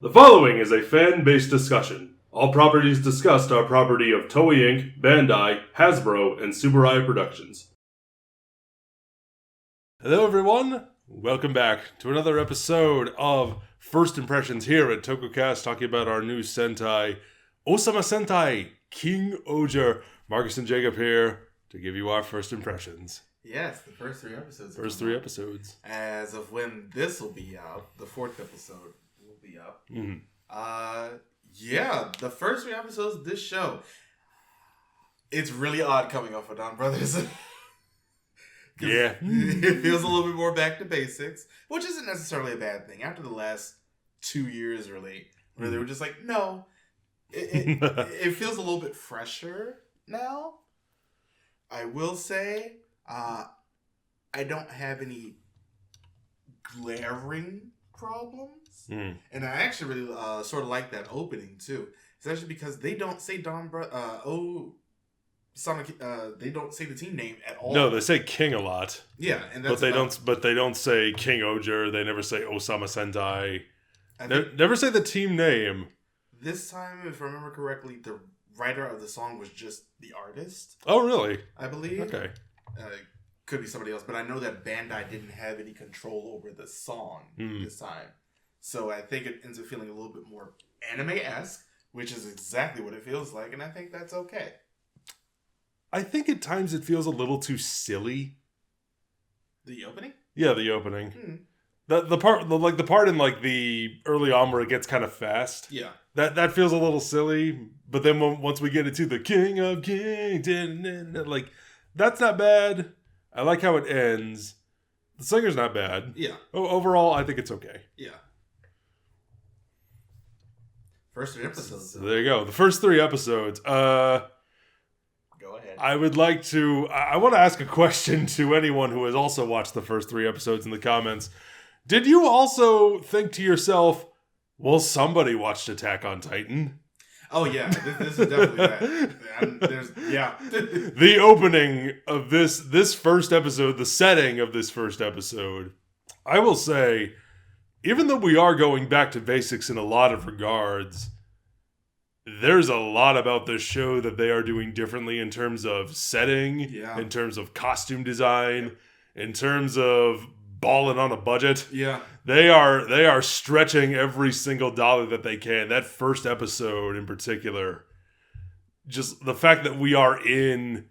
The following is a fan-based discussion. All properties discussed are property of Toei Inc., Bandai, Hasbro, and Subaru Productions. Hello everyone, welcome back to another episode of First Impressions here at TokuCast, talking about our new Sentai, Ohsama Sentai King-Ohger. Marcus and Jacob here to give you our first impressions. Yes, the first three episodes. As of when this will be out, the fourth episode will be up. Mm-hmm. The first three episodes of this show. It's really odd coming off of Don Brothers. Yeah. It feels a little bit more back to basics, which isn't necessarily a bad thing. After the last 2 years, really, where they were just like, no, it feels a little bit fresher now. I will say, I don't have any glaring problems. And I actually really sort of like that opening, too. Especially because they don't say they don't say the team name at all. No, they say King a lot. Yeah, and that's but they don't say King-Ohger. They never say Ohsama Sentai. Never say the team name. This time, if I remember correctly, the writer of the song was just the artist. Oh, really? I believe. Okay. Could be somebody else, but I know that Bandai didn't have any control over the song this time. So I think it ends up feeling a little bit more anime-esque, which is exactly what it feels like, and I think that's okay. I think at times it feels a little too silly. The opening? Yeah, the opening. The part in like the early on where it gets kind of fast. Yeah. That feels a little silly, but then once we get into the King of Kings, like that's not bad. I like how it ends. The singer's not bad. Yeah. Overall, I think it's okay. Yeah. First three episodes. So there you go. The first three episodes. Go ahead. I would like to... I want to ask a question to anyone who has also watched the first three episodes in the comments. Did you also think to yourself, well, somebody watched Attack on Titan? Oh, yeah. This is definitely that. The opening of this first episode, the setting of this first episode, I will say, even though we are going back to basics in a lot of regards, there's a lot about this show that they are doing differently in terms of setting, in terms of costume design, in terms of balling on a budget. Yeah. They are stretching every single dollar that they can. That first episode in particular, just the fact that we are in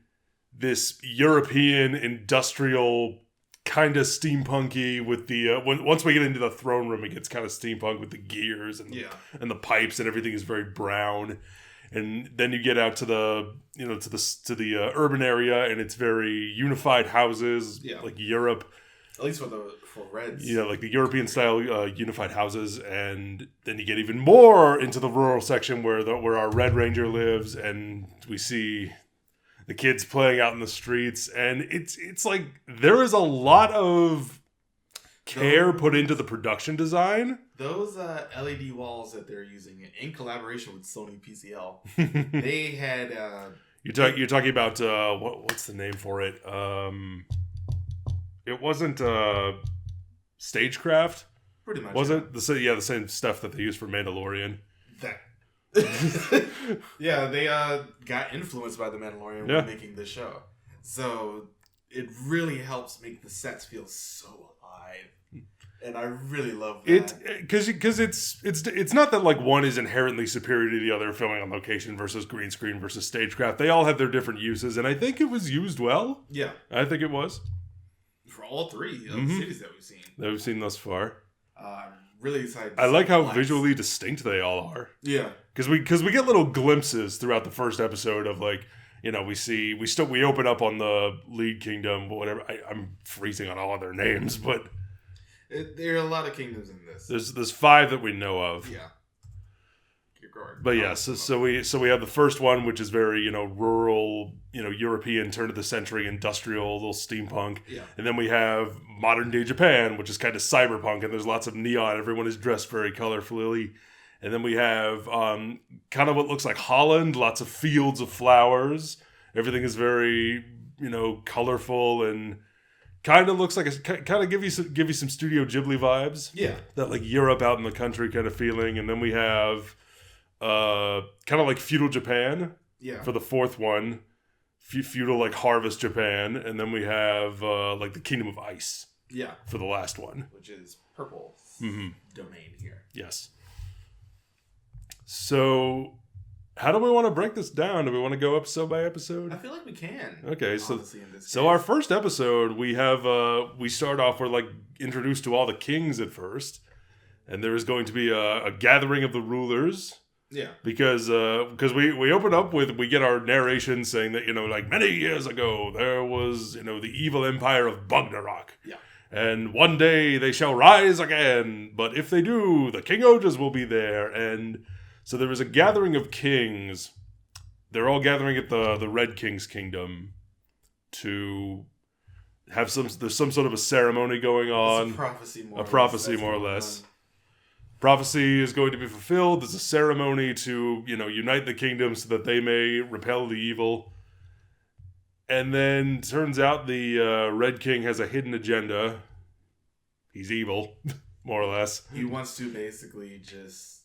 this European industrial kind of steampunky with the once we get into the throne room, it gets kind of steampunk with the gears and the pipes and everything is very brown. And then you get out to the to the urban area and it's very unified houses, like Europe. At least for Reds. Yeah, like the European style unified houses, and then you get even more into the rural section where our Red Ranger lives, and we see the kids playing out in the streets, and it's like there is a lot of care put into the production design. Those LED walls that they're using in collaboration with Sony PCL, they had. You're talking about what's the name for it? It wasn't Stagecraft. Pretty much. Was it? The same stuff that they used for Mandalorian. They got influenced by the Mandalorian when making this show. So it really helps make the sets feel so alive. And I really love that. Because it's not that like one is inherently superior to the other, filming on location versus green screen versus stagecraft. They all have their different uses, and I think it was used well. Yeah. I think it was. For all three of the cities that we've seen thus far. Really excited. I like how visually distinct they all are. Yeah. Because we get little glimpses throughout the first episode of like, we open up on the lead kingdom, whatever. I'm freezing on all of their names, but there are a lot of kingdoms in this. There's 5 that we know of. Yeah. But yes, so we have the first one, which is very rural, European turn of the century industrial, little steampunk. Yeah. And then we have modern day Japan, which is kind of cyberpunk, and there's lots of neon. Everyone is dressed very colorfully. And then we have kind of what looks like Holland, lots of fields of flowers. Everything is very colorful and kind of looks like kind of give you some Studio Ghibli vibes. Yeah. That like Europe out in the country kind of feeling, and then we have kind of like feudal Japan. Yeah. For the fourth one, feudal like harvest Japan, and then we have like the Kingdom of Ice. Yeah. For the last one, which is Purple's domain here. Yes. So, how do we want to break this down? Do we want to go episode by episode? I feel like we can. Okay, so our first episode, we have we start off, we're like introduced to all the kings at first, and there is going to be a gathering of the rulers. Yeah. Because we open up with, we get our narration saying that, like many years ago there was, the evil empire of Bugnarok. Yeah. And one day they shall rise again, but if they do, the King-Ohgers will be there. And so there was a gathering of kings. They're all gathering at the Red King's kingdom to have there's some sort of a ceremony going on. It's a prophecy, more or less. Prophecy is going to be fulfilled. There's a ceremony to, unite the kingdom so that they may repel the evil. And then turns out the Red King has a hidden agenda. He's evil, more or less. He wants to basically just,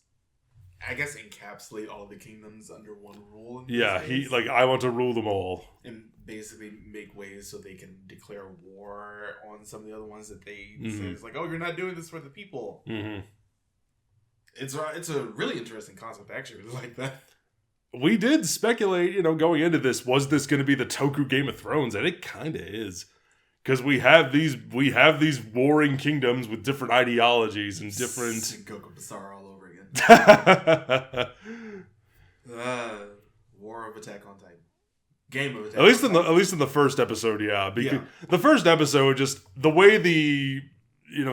I guess, encapsulate all the kingdoms under one rule. I want to rule them all. And basically make ways so they can declare war on some of the other ones that they say it's like, oh, you're not doing this for the people. Mm-hmm. It's a really interesting concept, actually. It's like that. We did speculate, going into this, was this going to be the Toku Game of Thrones? And it kind of is. Because we have these warring kingdoms with different ideologies and different... Goku Basara all over again. War of Attack on Titan. Game of Attack on Titan. At least in the first episode, yeah. Because the first episode, just the way the...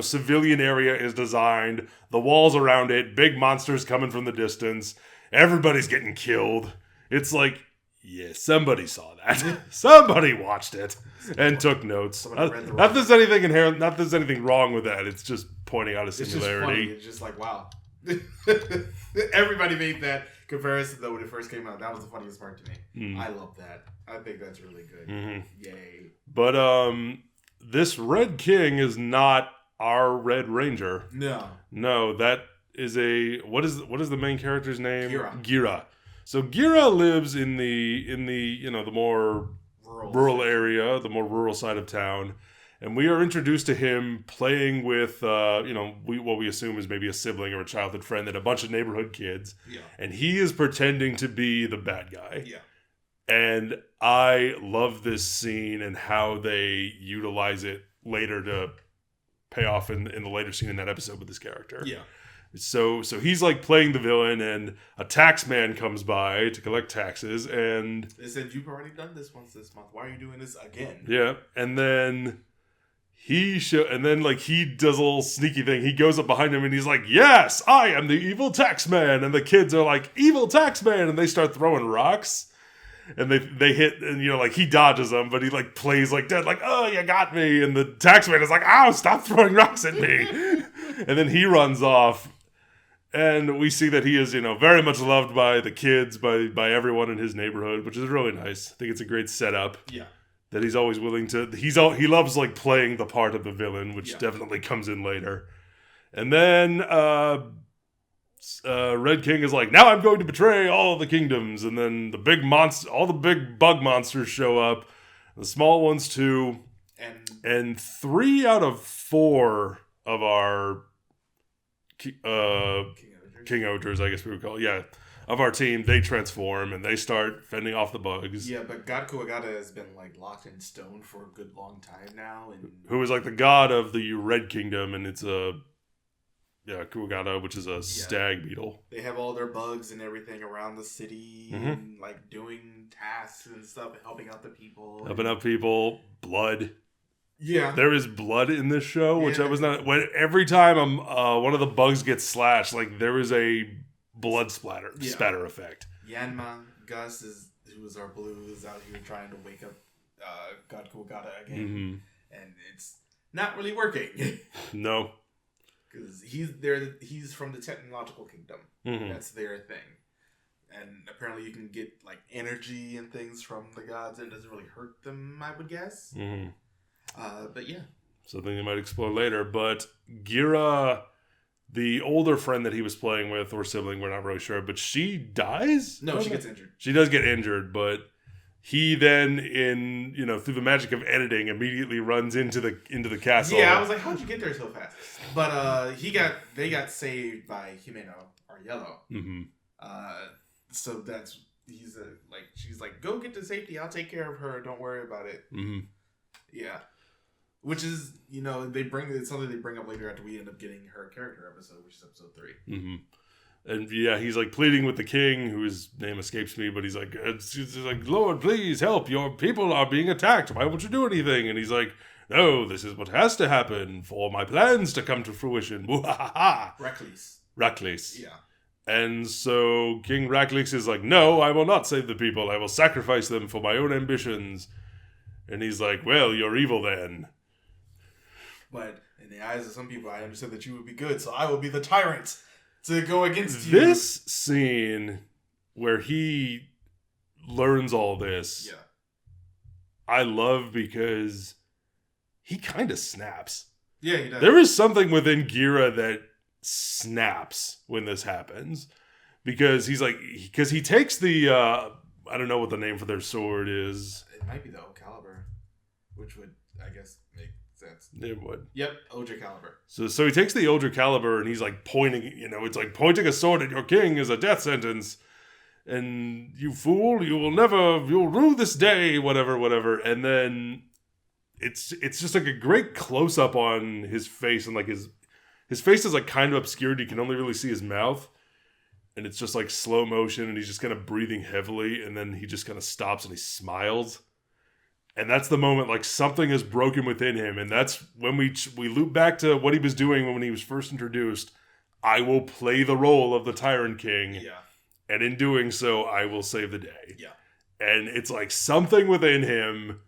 civilian area is designed, the walls around it, big monsters coming from the distance, everybody's getting killed. It's like, yeah, somebody saw that. Somebody watched it and took notes. Not that there's anything inherent, not that there's anything wrong with that. It's just pointing out a similarity. It's just like, wow. Everybody made that comparison though when it first came out. That was the funniest part to me. I love that. I think that's really good. Yay. But this Red King is not our Red Ranger. No, that is what is the main character's name? Gira. So Gira lives in the the more rural area, the more rural side of town, and we are introduced to him playing with what we assume is maybe a sibling or a childhood friend and a bunch of neighborhood kids. Yeah. And he is pretending to be the bad guy. Yeah. And I love this scene and how they utilize it later to pay off in the later scene in that episode with this character. Yeah. So he's like playing the villain, and a tax man comes by to collect taxes, and they said, you've already done this once this month. Why are you doing this again? Yeah. And then he does a little sneaky thing. He goes up behind him and he's like, yes, I am the evil tax man. And the kids are like, evil tax man, and they start throwing rocks. And they hit, and he dodges them, but he plays dead, oh, you got me. And the taxman is like, ow, stop throwing rocks at me. And then he runs off, and we see that he is very much loved by the kids, by everyone in his neighborhood, which is really nice. I think it's a great setup. Yeah, that he's always willing to. He loves playing the part of the villain, which definitely comes in later. And then Red King is like, now I'm going to betray all the kingdoms. And then all the big bug monsters show up, the small ones too, and 3 out of 4 of our King-Ohgers, I guess we would call it, of our team, they transform and they start fending off the bugs. Yeah, but God Kuwagata has been locked in stone for a good long time now, and who is the god of the Red Kingdom, and it's Kuwagata, which is a stag beetle. They have all their bugs and everything around the city, and doing tasks and stuff, and helping out the people. Helping out people, blood. Yeah, there is blood in this show, which I was not. Every time one of the bugs gets slashed, there is a blood spatter effect. Yanma Gus who is our blue, is out here trying to wake up God Kuwagata again, and it's not really working. No. Because he's from the technological kingdom. That's their thing. And apparently you can get energy and things from the gods, and it doesn't really hurt them, I would guess. But yeah. Something they might explore later. But Gira, the older friend that he was playing with, or sibling, we're not really sure, but she dies? No, she gets injured. She does get injured, but he then, through the magic of editing, immediately runs into the castle. Yeah, I was like, how'd you get there so fast? But they got saved by Himeno, or Yellow. Mm-hmm. So she's like, go get to safety, I'll take care of her, don't worry about it. Mm-hmm. Yeah. Which is, it's something they bring up later after we end up getting her character episode, which is episode 3. Mm-hmm. And yeah, he's like pleading with the king, whose name escapes me, but he's like, Lord, please help, your people are being attacked, why won't you do anything? And he's like, no, this is what has to happen for my plans to come to fruition. Raklis. Yeah. And so King Raklis is like, no, I will not save the people, I will sacrifice them for my own ambitions. And he's like, well, you're evil then. But in the eyes of some people, I understood that you would be good, so I will be the tyrant to go against you. This scene where he learns all this, yeah, I love because he kind of snaps. Yeah, he does. There is something within Gira that snaps when this happens. Because he takes the, I don't know what the name for their sword is. It might be the Excalibur, which would, I guess, make sense. It would. Yep, Excalibur. So he takes the Excalibur and he's like pointing, it's like pointing a sword at your king is a death sentence. And you fool, you'll rue this day, whatever. And then it's just like a great close up on his face, and like his face is like kind of obscured. You can only really see his mouth. And it's just like slow motion, and he's just kind of breathing heavily, and then he just kind of stops and he smiles. And that's the moment like something is broken within him, and that's when we loop back to what he was doing when he was first introduced. I will play the role of the Tyrant King. Yeah. And in doing so, I will save the day. Yeah. And it's like something within him,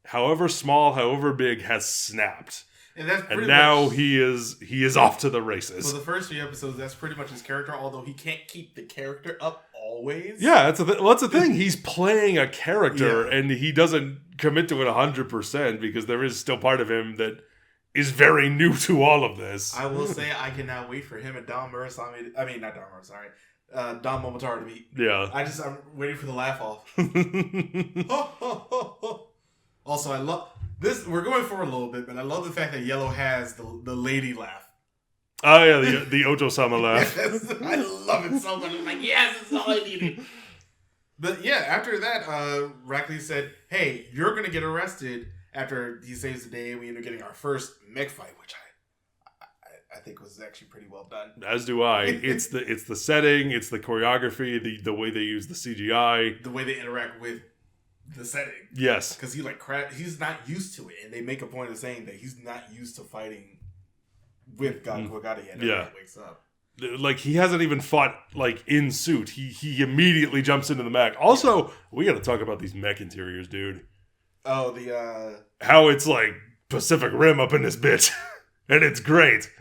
however small, however big, has snapped. And now he is off to the races. For the first 3 episodes, that's pretty much his character, although he can't keep the character up always. Yeah, that's the thing. He's playing a character, and he doesn't commit to it 100% because there is still part of him that is very new to all of this. I will say I cannot wait for him and Don Momotaro to meet. Yeah. I'm waiting for the laugh off. Also, I love this. We're going forward a little bit, but I love the fact that Yellow has the lady laugh. Oh yeah, the Ohsama laugh. Yes, I love it so much. I'm like, yes, that's all I needed. But yeah, after that, Rackley said, "Hey, you're gonna get arrested." After he saves the day, we end up getting our first mech fight, which I think was actually pretty well done. As do I. It's the setting, it's the choreography, the way they use the CGI, the way they interact with the setting. Yes, because he's not used to it, and they make a point of saying that he's not used to fighting with God Kwagati, and he wakes up. Like, he hasn't even fought like in suit. He immediately jumps into the mech. Also, we got to talk about these mech interiors, dude. Oh, how it's like Pacific Rim up in this bitch, and it's great.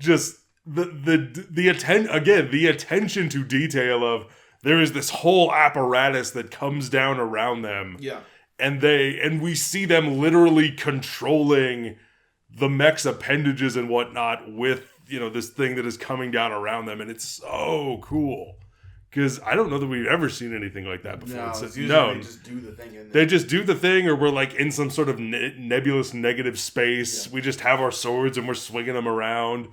Just the attention to detail of there is this whole apparatus that comes down around them. Yeah. And we see them literally controlling the mech's appendages and whatnot with, this thing that is coming down around them, and it's so cool. Because I don't know that we've ever seen anything like that before. They just do the thing. They just do the thing, or we're like in some sort of nebulous negative space. Yeah. We just have our swords and we're swinging them around.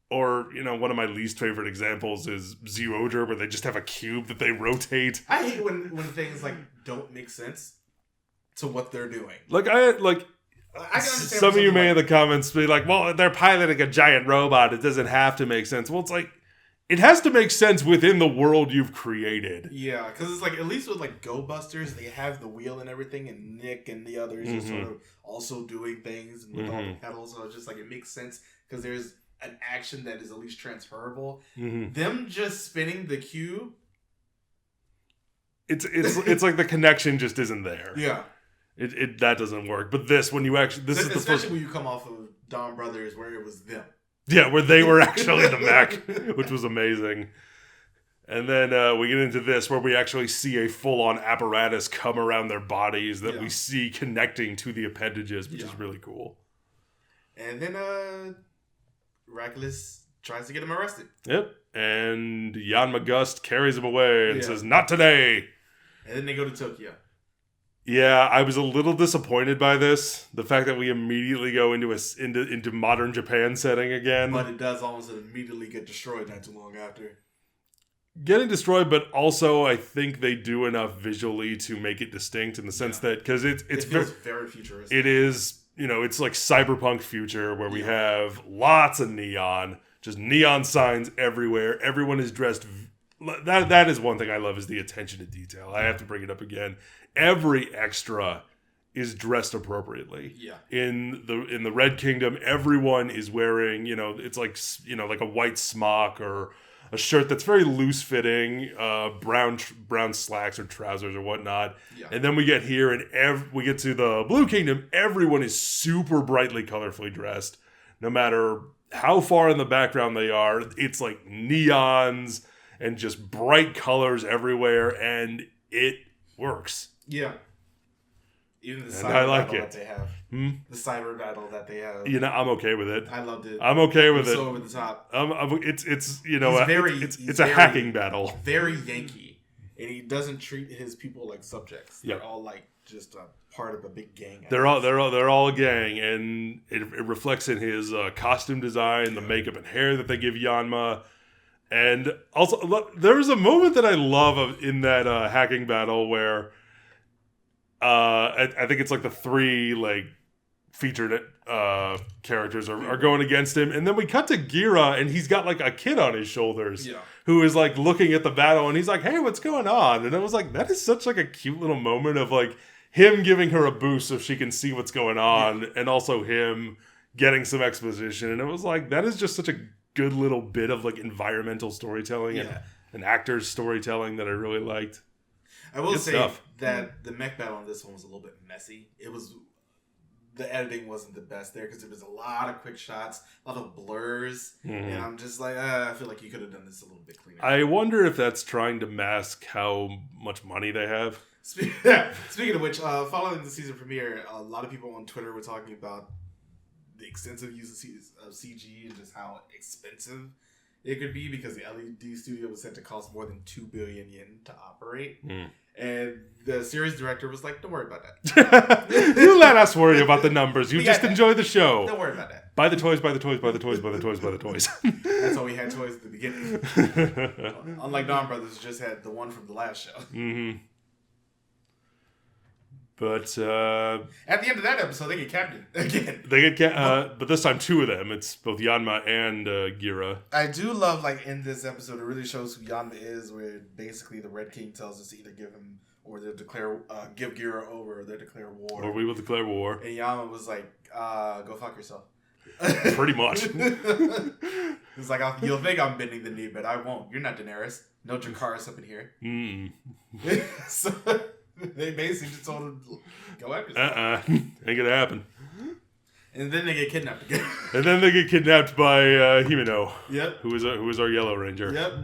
Or, one of my least favorite examples is Zyuohger, where they just have a cube that they rotate. I hate when things like don't make sense to what they're doing. I can understand some of you may in the comments be like, well, they're piloting a giant robot. It doesn't have to make sense. Well, it's like, it has to make sense within the world you've created. Yeah, because it's like, at least with like Go Busters, they have the wheel and everything, and Nick and the others are sort of also doing things with all the pedals. So it's just like, it makes sense because there's an action that is at least transferable. Them just spinning the cube, it's like the connection just isn't there. Yeah, it that doesn't work. But this, when you actually, this is the especially when you come off of Dawn Brothers, where it was them. Yeah, where they were actually the mech, which was amazing. And then we get into this where we actually see a full-on apparatus come around their bodies that we see connecting to the appendages, which is really cool. And then Hercules tries to get him arrested. Yep. And Yanma Gust carries him away and says, "Not today." And then they go to Tokyo. Yeah, I was a little disappointed by this. The fact that we immediately go into modern Japan setting again. But it does almost immediately get destroyed not too long after. Getting destroyed, but also I think they do enough visually to make it distinct in the sense that, because it feels very futuristic. It is, it's like cyberpunk future where we have lots of neon, just neon signs everywhere. Everyone is dressed. That is one thing I love, is the attention to detail. I have to bring it up again. Every extra is dressed appropriately. Yeah. In the Red Kingdom, everyone is wearing, it's like, like a white smock or a shirt that's very loose fitting, brown slacks or trousers or whatnot. Yeah. And then we get here and we get to the Blue Kingdom. Everyone is super brightly, colorfully dressed. No matter how far in the background they are, it's like neons and just bright colors everywhere, and it works. Yeah. Even the cyber battle that they have. The cyber battle that they have. I'm okay with it. I loved it. I'm okay with it. So over the top. It's a hacking battle. Very Yankee, and he doesn't treat his people like subjects. They're all like just a part of a big gang. They're all a gang, and it reflects in his costume design, the makeup and hair that they give Yanma. And also, there's a moment that I love in that hacking battle where I think it's like the three featured characters are going against him, and then we cut to Gira, and he's got like a kid on his shoulders who is like looking at the battle, and he's like, "Hey, what's going on?" And I was like, that is such like a cute little moment of like him giving her a boost so she can see what's going on, and also him getting some exposition. And it was like, that is just such a good little bit of like environmental storytelling and actors storytelling that I really liked. I will say that the mech battle on this one was a little bit messy. The editing wasn't the best there because there was a lot of quick shots, a lot of blurs, and I'm just like, I feel like you could have done this a little bit cleaner. I wonder if that's trying to mask how much money they have. Speaking of which, following the season premiere, a lot of people on Twitter were talking about the extensive use of CG and just how expensive it could be, because the LED studio was said to cost more than 2 billion yen to operate. And the series director was like, don't worry about that. You let us worry about the numbers. You just enjoy the show. Don't worry about that. Buy the toys, buy the toys, buy the toys, buy the toys, buy the toys. That's why we had toys at the beginning. Unlike Dawn Brothers, just had the one from the last show. Mm-hmm. But at the end of that episode, they get captured again. They get but this time two of them. It's both Yanma and Gira. I do love, like, in this episode, it really shows who Yanma is, where basically the Red King tells us to either give him, or they'll give Gira over, or they'll declare war. Or we will declare war. And Yanma was like, go fuck yourself. Pretty much. He's like, you'll think I'm bending the knee, but I won't. You're not Daenerys. No Dracarys up in here. So they basically just told him, go after yourself. Ain't gonna happen. And then they get kidnapped again. And then they get kidnapped by Himeno. Yep. Who is our Yellow Ranger. Yep.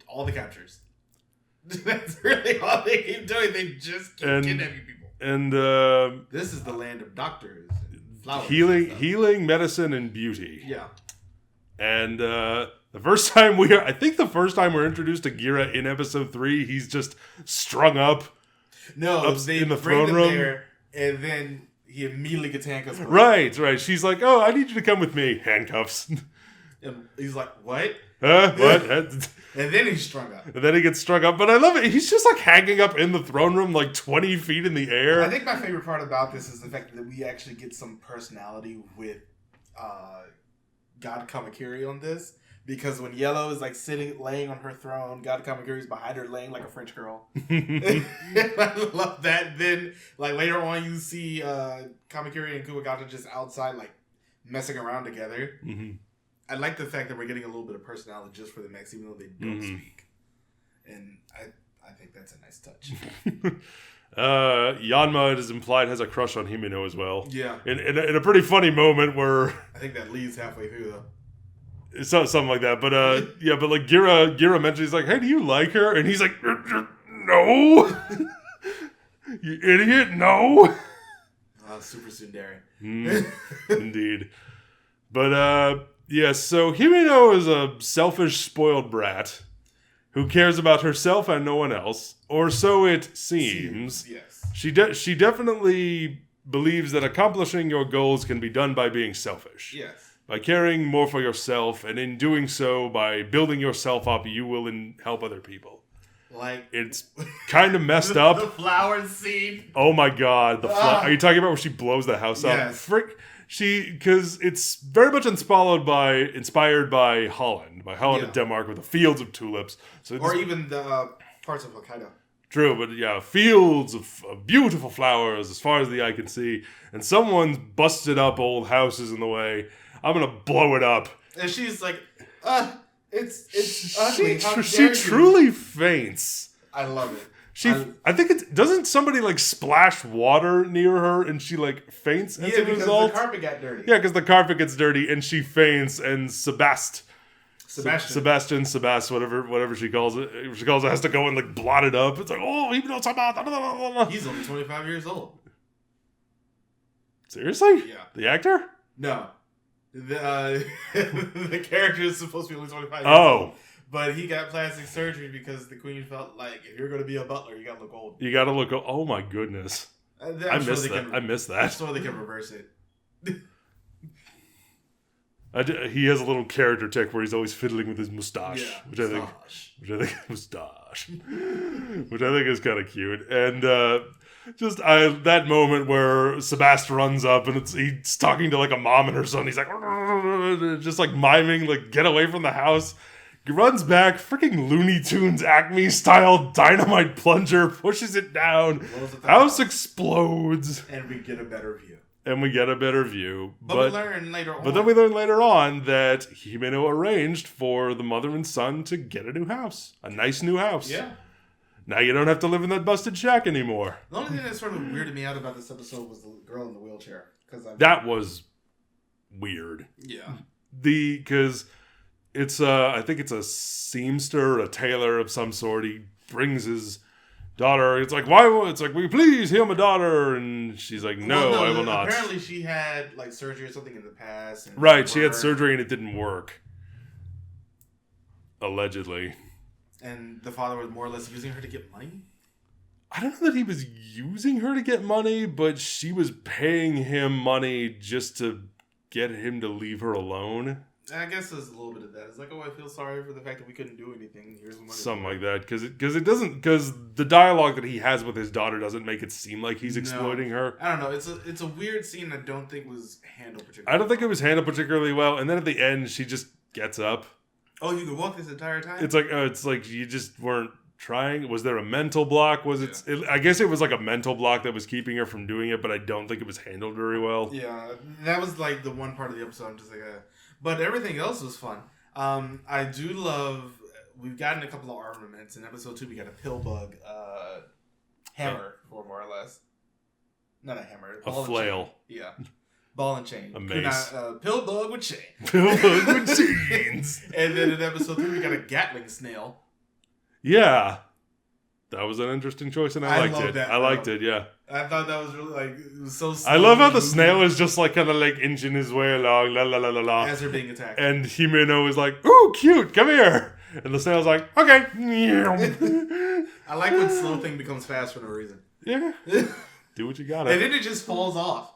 All the captures. That's really all they keep doing. They just keep kidnapping people. And this is the land of doctors and flowers. Healing, medicine, and beauty. Yeah. And the first time we're introduced to Gira in episode 3, he's just strung up. No, they in the throne room there, and then he immediately gets handcuffs. Right. She's like, "Oh, I need you to come with me." Handcuffs. And he's like, "What?" What? And then he's strung up. And then he gets strung up. But I love it. He's just like hanging up in the throne room, like 20 feet in the air. I think my favorite part about this is the fact that we actually get some personality with God Kamakiri on this. Because when Yellow is like laying on her throne, God Kamakiri is behind her laying like a French girl. I love that. Then, like, later on, you see Kamakiri and Kuwagata just outside, like, messing around together. Mm-hmm. I like the fact that we're getting a little bit of personality just for the mechs, even though they don't speak. And I think that's a nice touch. Yanma, it is implied, has a crush on Himeno as well. Yeah. In a pretty funny moment where... I think that leads halfway through, though. So, something like that. But yeah, but like Gira mentions, he's like, hey, do you like her? And he's like, no. You idiot, no. Super Sundari. Indeed. But yeah, so Himeno is a selfish, spoiled brat who cares about herself and no one else, or so it seems. Yes. She definitely believes that accomplishing your goals can be done by being selfish. Yes. By caring more for yourself, and in doing so, by building yourself up, you will help other people. Like, it's kind of messed up. The flower scene. Oh my god, are you talking about where she blows the house up? Yes. Because it's very much inspired by Holland, and Denmark, with the fields of tulips. Or even the parts of Hokkaido. True, but yeah, fields of beautiful flowers as far as the eye can see, and someone's busted up old houses in the way. I'm gonna blow it up. And she's like, it's ugly. She truly faints. I love it. I think doesn't somebody like splash water near her and she like faints as a result? The carpet got dirty. Yeah, because the carpet gets dirty and she faints, and Sebastian, whatever she calls it, has to go and like blot it up. It's like, oh, even though he's only 25 years old. Seriously? Yeah. The actor? No. The character is supposed to be only 25 years old. But he got plastic surgery because the queen felt like, if you're going to be a butler, you got to look old. Oh my goodness. I missed that. I'm sure they can reverse it. He has a little character tick where he's always fiddling with his mustache, which I think is kind of cute. And that moment where Sebastian runs up and he's talking to like a mom and her son. He's like, just like miming, like, get away from the house. He runs back, freaking Looney Tunes Acme style dynamite plunger, pushes it down. House explodes. And we get a better view. But we learn later on. But then we learn later on that Himeno arranged for the mother and son to get a new house. A nice new house. Yeah. Now you don't have to live in that busted shack anymore. The only thing that sort of weirded me out about this episode was the girl in the wheelchair. That was weird. Yeah. Because it's I think it's a seamster or a tailor of some sort. He brings his daughter. It's like, will you please heal my daughter? And she's like, no, I will not. Apparently she had like surgery or something in the past. Right, she had surgery and it didn't work. Allegedly. And the father was more or less using her to get money? I don't know that he was using her to get money, but she was paying him money just to get him to leave her alone. I guess there's a little bit of that. It's like, I feel sorry for the fact that we couldn't do anything. Here's money. Something like that. Because the dialogue that he has with his daughter doesn't make it seem like he's exploiting her. I don't know. It's a weird scene I don't think was handled particularly well. I don't think it was handled particularly well. And then at the end, she just gets up. Oh, you could walk this entire time? It's like you just weren't trying. Was there a mental block? I guess it was like a mental block that was keeping her from doing it, but I don't think it was handled very well. Yeah, that was like the one part of the episode I'm just like, But everything else was fun. I do love, we've gotten a couple of armaments. In episode 2, we got a pill bug hammer, or more or less. Not a hammer. A flail. Yeah. Ball and chain. A mace. Pill bug with chain. Pill bug with chains. And then in episode 3, we got a Gatling snail. Yeah. That was an interesting choice, and I liked it. That, I liked it, yeah. I thought that was really, it was so slow. I love how the snail is just like kind of like inching his way along, la la la la la. As they're being attacked. And Himeno is like, ooh, cute, come here. And the snail's like, okay. I like when slow thing becomes fast for no reason. Yeah. Do what you gotta. And then it just falls off.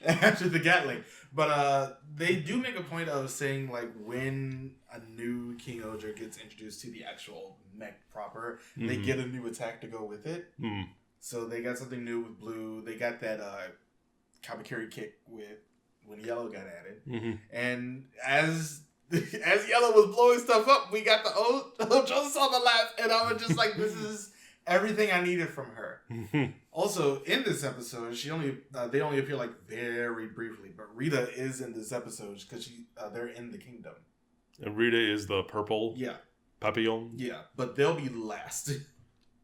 After the Gatling. But they do make a point of saying, like, when a new King-Ohger gets introduced to the actual mech proper, they get a new attack to go with it. Mm. So they got something new with Blue. They got that Kabakiri kick with when Yellow got added. Mm-hmm. And as Yellow was blowing stuff up, we got the Ohsama laugh, and I was just like, this is everything I needed from her. Also, in this episode, they only appear like very briefly, but Rita is in this episode because they're in the kingdom. And Rita is the purple papillon? Yeah, but they'll be last.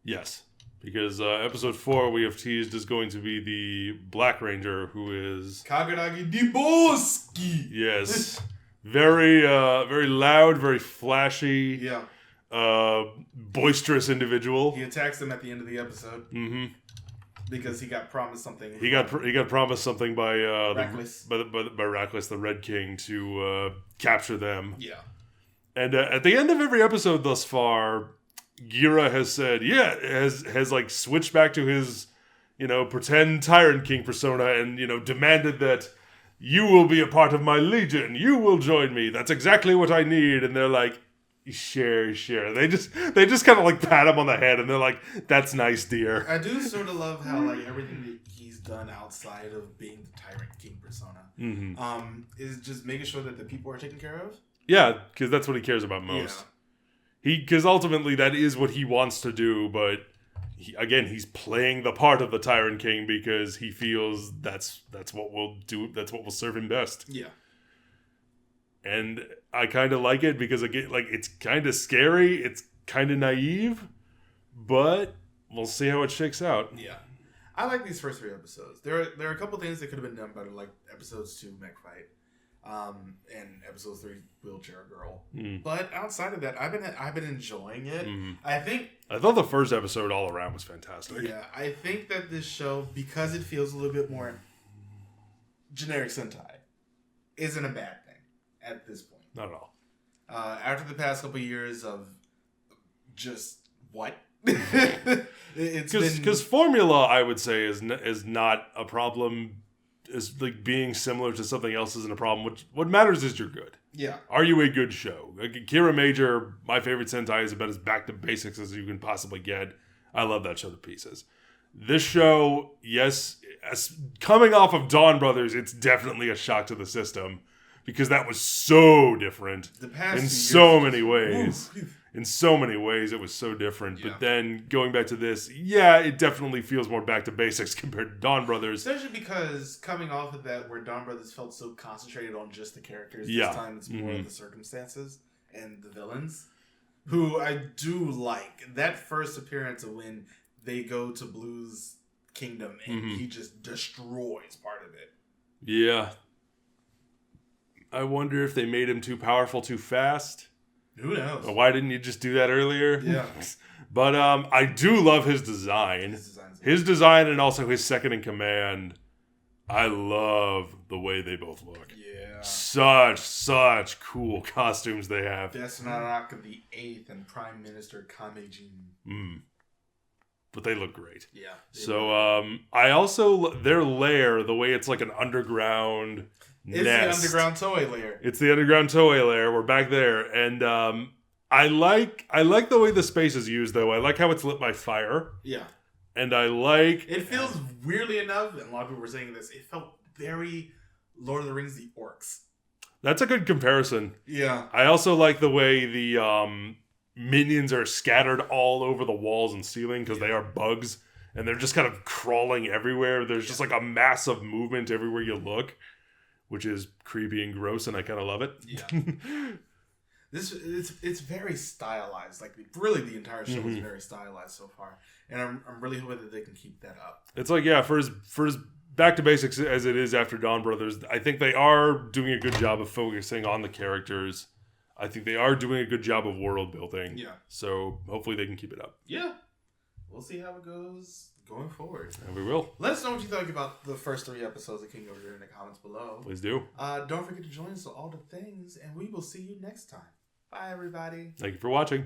Yes, because episode 4 we have teased is going to be the Black Ranger, who is... Kaganagi Diboski! Yes. Very loud, very flashy. Yeah. Boisterous individual. He attacks them at the end of the episode. Mm-hmm. Because he got promised something. He got promised something by Reckless. by Reckless, the Red King, to capture them. Yeah. And at the end of every episode thus far, Gira has said, has like switched back to his, pretend Tyrant King persona and, demanded that you will be a part of my legion. You will join me. That's exactly what I need. And they're like, sure. They just kind of like pat him on the head and they're like, that's nice, dear. I do sort of love how like everything that he's done outside of being the Tyrant King persona, is just making sure that the people are taken care of. Yeah, because that's what he cares about most. Yeah. Because ultimately that is what he wants to do, but he's playing the part of the Tyrant King because he feels that's what will do. That's what will serve him best. Yeah. And I kind of like it because it's kind of scary. It's kind of naive, but we'll see how it shakes out. Yeah. I like these first 3 episodes. There are a couple things that could have been done better, like episodes 2, Mech Fight, and episode 3, Wheelchair Girl. But outside of that, I've been enjoying it. I thought the first episode all around was fantastic. Yeah, I think that this show, because it feels a little bit more generic Sentai, isn't a bad thing at this point. Not at all. After the past couple of years of just what? Because formula, I would say, is not a problem. Is like being similar to something else isn't a problem. What matters is you're good. Yeah. Are you a good show? Like Kira Major, my favorite Sentai, is about as back to basics as you can possibly get. I love that show to pieces. This show, yes, coming off of Dawn Brothers, it's definitely a shock to the system because that was so different in so many ways. In so many ways, it was so different. Yeah. But then going back to this, it definitely feels more back to basics compared to Dawn Brothers. Especially because coming off of that, where Dawn Brothers felt so concentrated on just the characters, this time it's more of the circumstances and the villains, who I do like. That first appearance of when they go to Blue's kingdom and he just destroys part of it. Yeah. I wonder if they made him too powerful too fast. Who knows? Why didn't you just do that earlier? Yeah. But I do love his design. His design and also his second in command. I love the way they both look. Yeah. Such cool costumes they have. Desnaraka the 8th and Prime Minister Kamejin. But they look great. Yeah. So I also, their lair, the way it's like an underground... It's nest. The underground Toei lair. It's the underground Toei lair. We're back there. And I like the way the space is used, though. I like how it's lit by fire. Yeah. And I like... It feels, weirdly enough, and a lot of people were saying this, it felt very Lord of the Rings, the Orcs. That's a good comparison. Yeah. I also like the way the minions are scattered all over the walls and ceiling because they are bugs. And they're just kind of crawling everywhere. There's just like a massive movement everywhere you look. Which is creepy and gross, and I kind of love it. Yeah, it's very stylized. Like really, the entire show is very stylized so far, and I'm really hoping that they can keep that up. It's like for as back to basics as it is after Dawn Brothers, I think they are doing a good job of focusing on the characters. I think they are doing a good job of world building. Yeah, so hopefully they can keep it up. Yeah, we'll see how it goes going forward. And we will. Let us know what you think about the first 3 episodes of King-Ohger in the comments below. Please do. Don't forget to join us on all the things, and we will see you next time. Bye, everybody. Thank you for watching.